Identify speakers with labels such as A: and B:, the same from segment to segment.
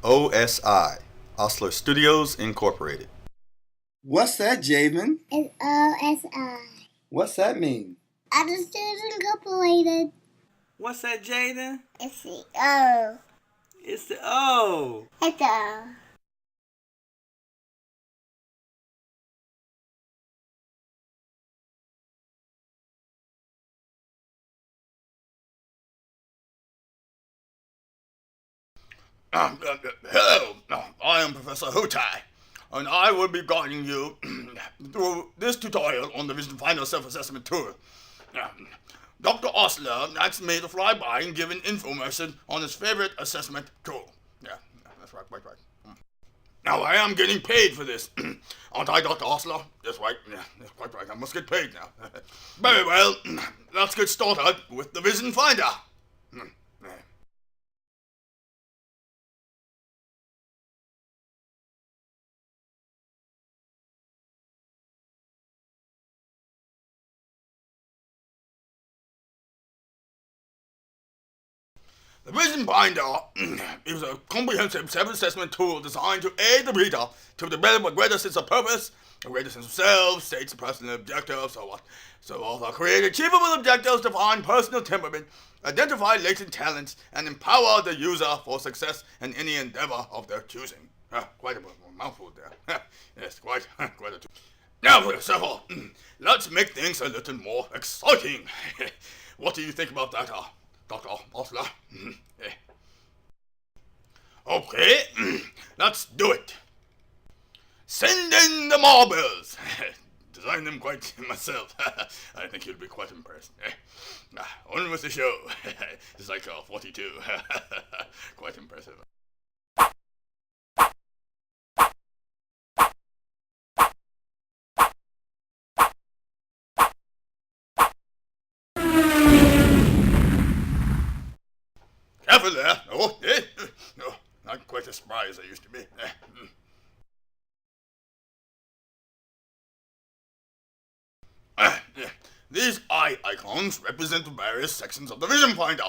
A: OSI, Osler Studios Incorporated.
B: What's that, Javen?
C: It's OSI.
B: What's that mean?
C: Other Students Incorporated.
D: What's that, Jaden?
C: It's the O.
D: It's the O.
C: It's the O.
E: Hello, I am Professor Hootay, and I will be guiding you through this tutorial on the Vision Finder self-assessment tool. Dr. Osler asked me to fly by and give an infomercial on his favorite assessment tool. Yeah, that's right. Now, I am getting paid for this. Aren't I, Dr. Osler? That's right. Yeah, that's quite right. I must get paid now. Very well. Let's get started with the Vision Finder. The Vision Finder is a comprehensive self-assessment tool designed to aid the reader to develop a greater sense of purpose, a greater sense of self, states personal objectives, so also create achievable objectives, define personal temperament, identify latent talents, and empower the user for success in any endeavor of their choosing. Quite a mouthful there. Yes, quite a tool. Now, Professor, let's make things a little more exciting. What do you think about that, Dr. Osler? Okay, let's do it. Send in the marbles. Designed them quite myself. I think you'll be quite impressed. On with the show. It's like 42. Quite impressive. Careful there. No, not quite as spry as I used to be. These eye icons represent various sections of the Vision Finder.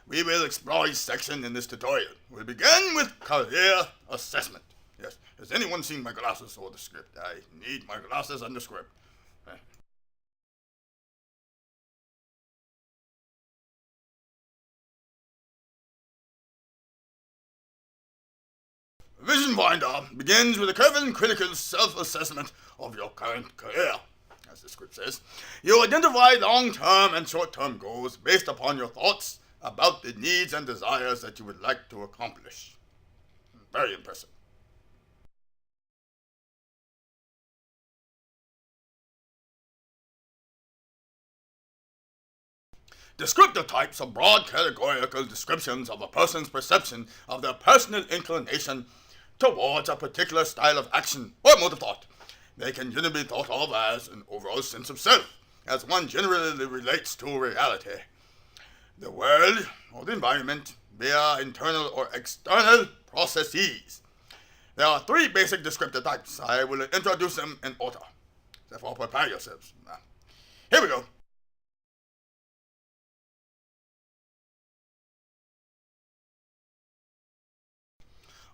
E: We will explore each section in this tutorial. We'll begin with career assessment. Yes, has anyone seen my glasses or the script? I need my glasses and the script. Vision Finder begins with a careful and critical self-assessment of your current career. As the script says, you identify long-term and short-term goals based upon your thoughts about the needs and desires that you would like to accomplish. Very impressive. Descriptor types are broad categorical descriptions of a person's perception of their personal inclination towards a particular style of action or mode of thought. They can generally be thought of as an overall sense of self, as one generally relates to reality, the world, or the environment, via internal or external processes. There are three basic descriptor types. I will introduce them in order. Therefore, prepare yourselves. Here we go.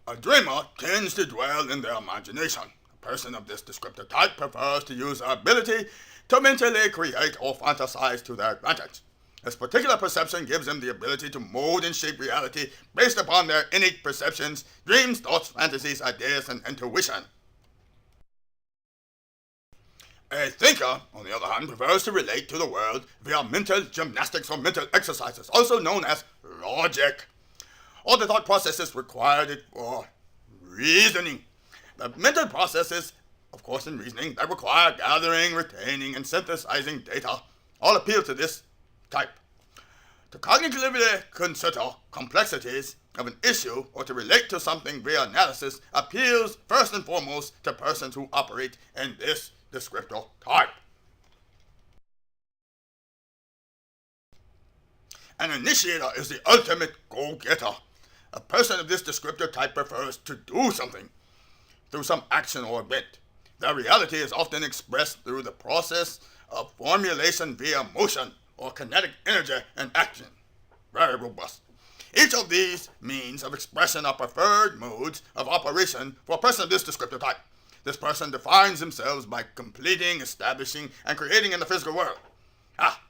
E: A dreamer tends to dwell in their imagination. A person of this descriptor type prefers to use their ability to mentally create or fantasize to their advantage. This particular perception gives them the ability to mold and shape reality based upon their innate perceptions, dreams, thoughts, fantasies, ideas, and intuition. A thinker, on the other hand, prefers to relate to the world via mental gymnastics or mental exercises, also known as logic. All the thought processes required for reasoning. The mental processes, of course, in reasoning, that require gathering, retaining, and synthesizing data, all appeal to this type. To cognitively consider complexities of an issue or to relate to something via analysis appeals first and foremost to persons who operate in this descriptor type. An initiator is the ultimate go-getter. A person of this descriptor type prefers to do something through some action or event. Their reality is often expressed through the process of formulation via motion or kinetic energy and action. Very robust. Each of these means of expression are preferred modes of operation for a person of this descriptor type. This person defines themselves by completing, establishing, and creating in the physical world.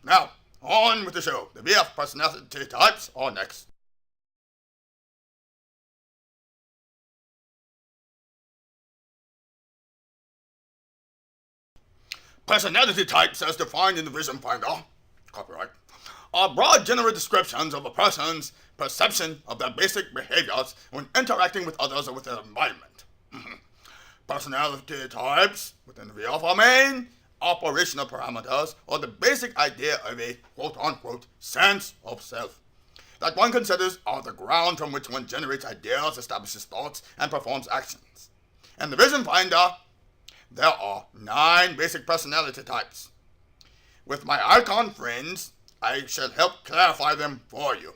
E: Now, on with the show. The VF personality types are next. Personality types, as defined in the Vision Finder, copyright, are broad general descriptions of a person's perception of their basic behaviors when interacting with others or with their environment. Personality types within the VF are main operational parameters or the basic idea of a quote-unquote sense of self that one considers are the ground from which one generates ideas, establishes thoughts, and performs actions. In the Vision Finder, there are 9 basic personality types. With my icon friends, I shall help clarify them for you.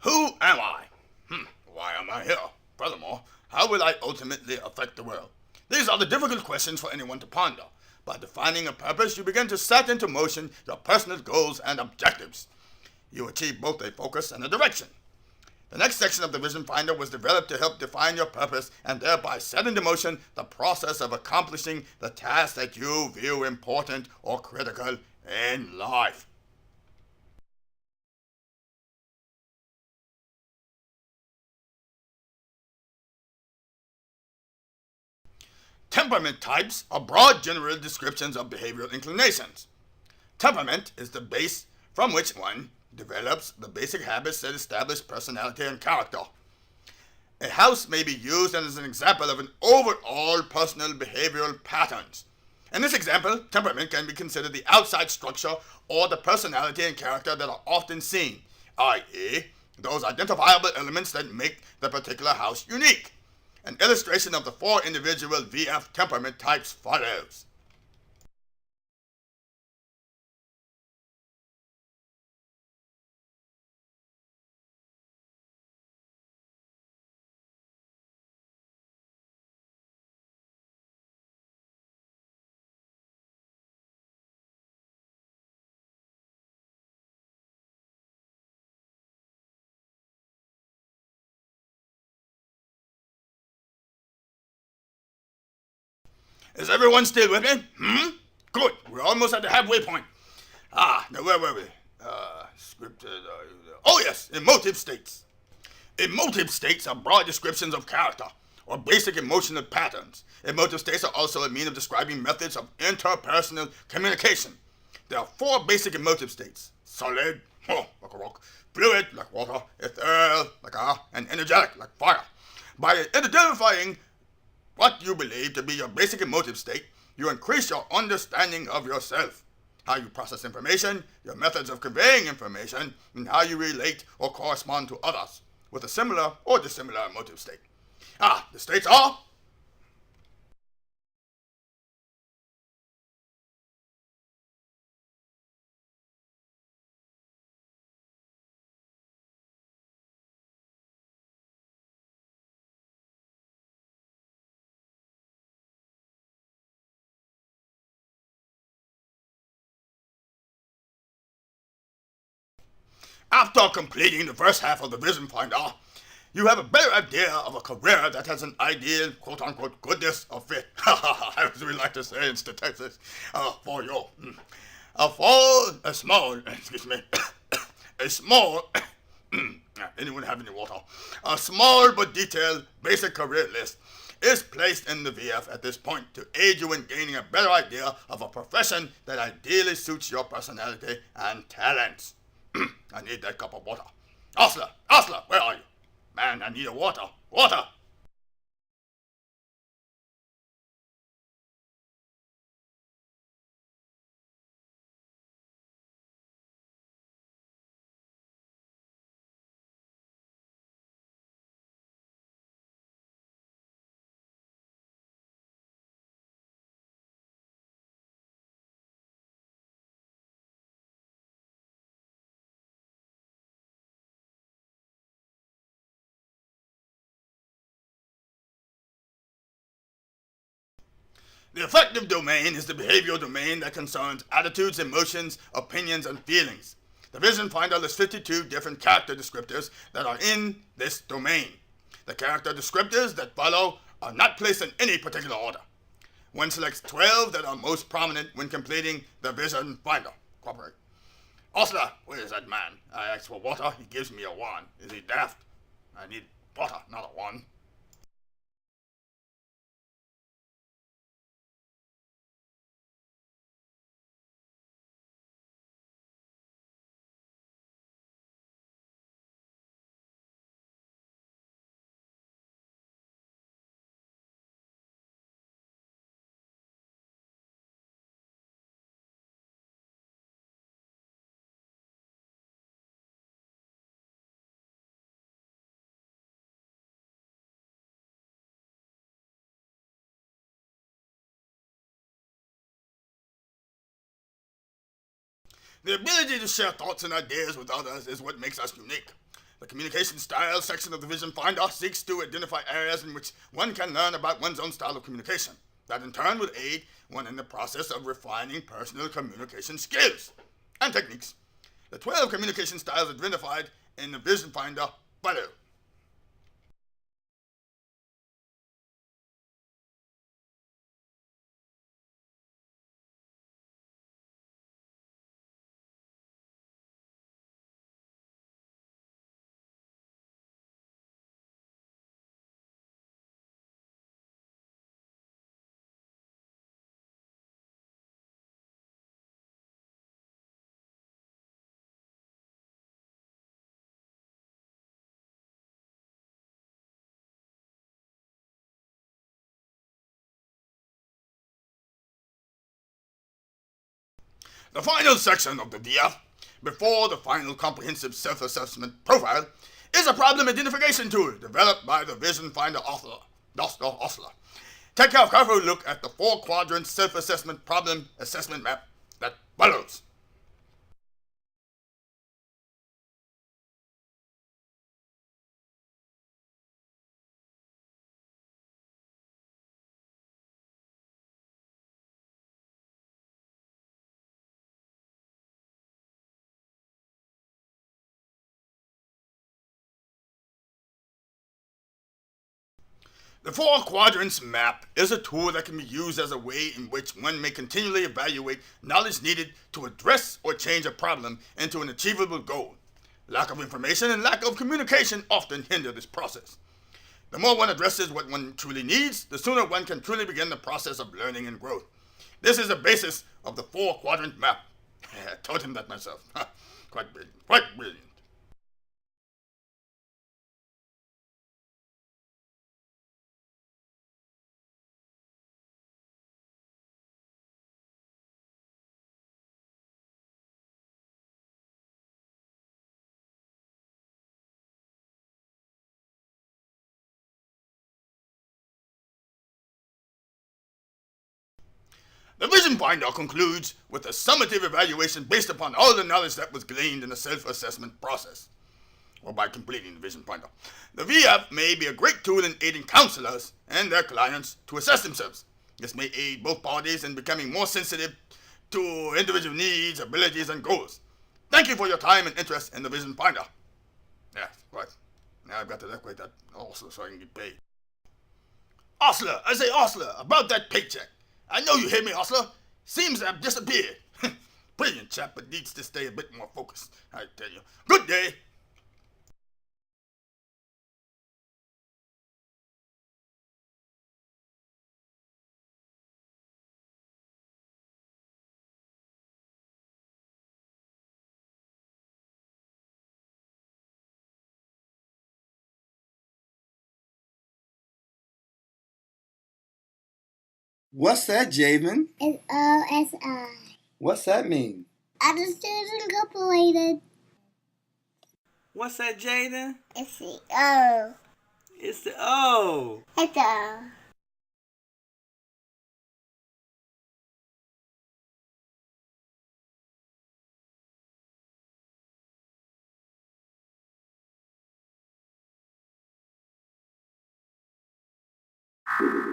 E: Who am I? Why am I here? Furthermore, how will I ultimately affect the world? These are the difficult questions for anyone to ponder. By defining a purpose, you begin to set into motion your personal goals and objectives. You achieve both a focus and a direction. The next section of the Vision Finder was developed to help define your purpose and thereby set into motion the process of accomplishing the task that you view important or critical in life. Temperament types are broad general descriptions of behavioral inclinations. Temperament is the base from which one develops the basic habits that establish personality and character. A house may be used as an example of an overall personal behavioral patterns. In this example, temperament can be considered the outside structure or the personality and character that are often seen, i.e., those identifiable elements that make the particular house unique. An illustration of the 4 individual VF temperament types follows. Is everyone still with me? Good. We're almost at the halfway point. Now where were we? Oh yes, emotive states. Emotive states are broad descriptions of character or basic emotional patterns. Emotive states are also a means of describing methods of interpersonal communication. There are 4 basic emotive states: solid, like a rock; fluid, like water; ethereal, like air; and energetic, like fire. By identifying what you believe to be your basic emotive state, you increase your understanding of yourself, how you process information, your methods of conveying information, and how you relate or correspond to others with a similar or dissimilar emotive state. The states are after completing the first half of the Vision Finder, you have a better idea of a career that has an ideal, quote-unquote, goodness of fit. As we like to say in statistics, for you. A small Anyone have any water? A small but detailed basic career list is placed in the VF at this point to aid you in gaining a better idea of a profession that ideally suits your personality and talents. I need that cup of water. Osler, where are you? Man, I need a water. Water! The affective domain is the behavioral domain that concerns attitudes, emotions, opinions, and feelings. The Vision Finder lists 52 different character descriptors that are in this domain. The character descriptors that follow are not placed in any particular order. One selects 12 that are most prominent when completing the Vision Finder. Cooperate. Osler, where is that man? I ask for water, he gives me a wand. Is he daft? I need water, not a wand. The ability to share thoughts and ideas with others is what makes us unique. The communication style section of the Vision Finder seeks to identify areas in which one can learn about one's own style of communication. That in turn would aid one in the process of refining personal communication skills and techniques. The 12 communication styles identified in the Vision Finder below. The final section of the VF, before the final comprehensive self-assessment profile, is a problem identification tool developed by the Vision Finder author, Dr. Osler. Take a careful look at the 4-quadrant self-assessment problem assessment map that follows. The 4 quadrants map is a tool that can be used as a way in which one may continually evaluate knowledge needed to address or change a problem into an achievable goal. Lack of information and lack of communication often hinder this process. The more one addresses what one truly needs, the sooner one can truly begin the process of learning and growth. This is the basis of the 4 quadrant map. I taught him that myself. Quite brilliant. Quite brilliant. The Vision Finder concludes with a summative evaluation based upon all the knowledge that was gleaned in the self-assessment process, or by completing the Vision Finder. The VF may be a great tool in aiding counselors and their clients to assess themselves. This may aid both parties in becoming more sensitive to individual needs, abilities, and goals. Thank you for your time and interest in the Vision Finder. Yes, right. Now I've got to decorate that Osler so I can get paid. Osler, I say Osler, about that paycheck. I know you hear me, Osler. Seems to have disappeared. Brilliant chap, but needs to stay a bit more focused, I tell you. Good day.
B: What's that, Javen?
C: It's O-S-I.
B: What's that mean?
C: Understood and incorporated.
D: What's that, Jaden?
C: It's the O.
D: It's the O.
C: It's the O.